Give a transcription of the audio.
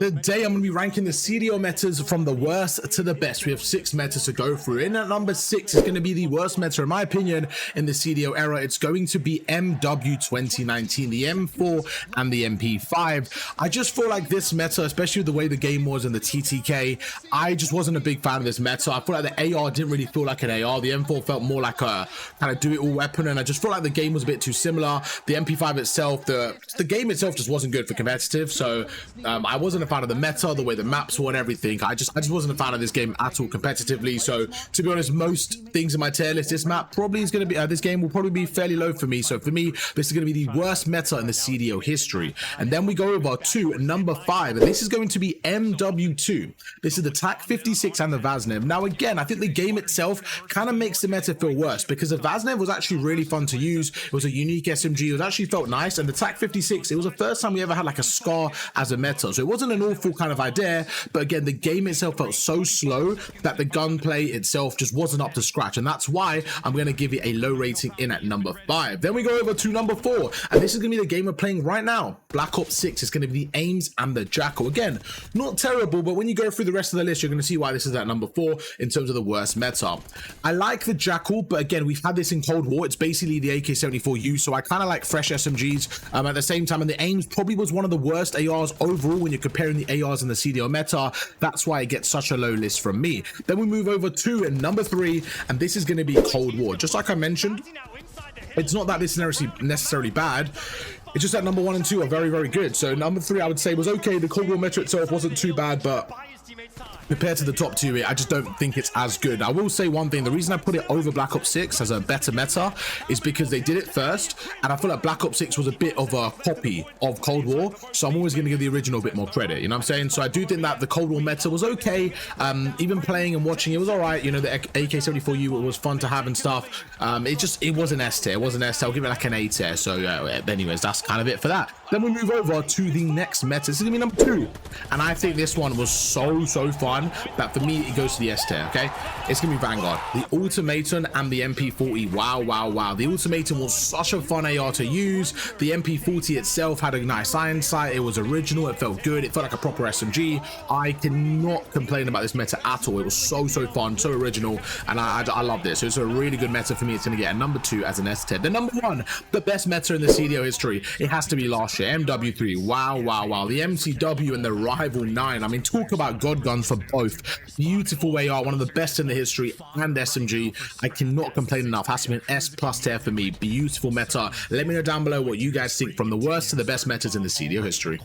Today, I'm going to be ranking the CDL metas from the worst to the best. We have 6 metas to go through. In at number 6 is going to be the worst meta, in my opinion, in the CDL era. It's going to be MW 2019, the M4 and the MP5. I just feel like this meta, especially with the way the game was in the TTK, I just wasn't a big fan of this meta. I feel like the AR didn't really feel like an AR. The M4 felt more like a kind of do-it-all weapon, and I just feel like the game was a bit too similar. The MP5 itself, the game itself just wasn't good for competitive, so I wasn't a fan of the meta, the way the maps were and everything. I just wasn't a fan of this game at all competitively. So to be honest, most things in my tier list, this map probably is going to be this game will probably be fairly low for me. So for me, this is going to be the worst meta in the CDO history. And then we go over to number 5, and this is going to be MW2. This is the TAC 56 and the Vaznev. Now again, I think the game itself kind of makes the meta feel worse, because the Vaznev was actually really fun to use. It was a unique SMG. It was actually felt nice, and the TAC 56, it was the first time we ever had like a SCAR as a meta. So it wasn't an awful kind of idea, but again, the game itself felt so slow that the gunplay itself just wasn't up to scratch, and that's why I'm going to give it a low rating in at number 5. Then we go over to number 4, and this is going to be the game we're playing right now. Black Ops 6 is going to be the Ames and the Jackal. Again, not terrible, but when you go through the rest of the list, you're going to see why this is at number 4 in terms of the worst meta. I like the Jackal, but again, we've had this in Cold War. It's basically the AK-74U, so I kind of like fresh SMGs at the same time, and the Ames probably was one of the worst ARs overall when you're comparing the ARs in the CDL meta. That's why it gets such a low list from me. Then we move over to number 3, and this is going to be Cold War. Just like I mentioned, it's not that this is necessarily bad. It's just that number 1 and 2 are very, very good. So number 3, I would say, was okay. The Cold War meta itself wasn't too bad, but compared to the top 2, I just don't think it's as good. I will say one thing: the reason I put it over Black Ops 6 as a better meta is because they did it first, and I feel like Black Ops 6 was a bit of a copy of Cold War, so I'm always going to give the original a bit more credit, you know what I'm saying? So I do think that the Cold War meta was okay. Even playing and watching, it was all right. You know, the AK-74U was fun to have and stuff. It was an S tier. It was an S tier. I'll give it like an A tier. So anyways, that's kind of it for that. Then we move over to the next meta. This is gonna be number 2, and I think this one was so fun that for me it goes to the S tier. Okay, it's gonna be Vanguard, the Ultimatum and the MP40. Wow. The Ultimatum was such a fun AR to use. The MP40 itself had a nice iron sight. It was original. It felt good. It felt like a proper SMG. I cannot complain about this meta at all. It was so fun, so original, and I love this. So it's a really good meta for me. It's gonna get a number 2 as an S tier. The number 1, the best meta in the CDO history, it has to be last year, MW3. Wow. The MCW and the Rival 9. I mean, talk about god guns for both. Beautiful AR, one of the best in the history, and SMG. I cannot complain enough. Has to be an S+ tier for me. Beautiful meta. Let me know down below what you guys think from the worst to the best metas in the CDO history.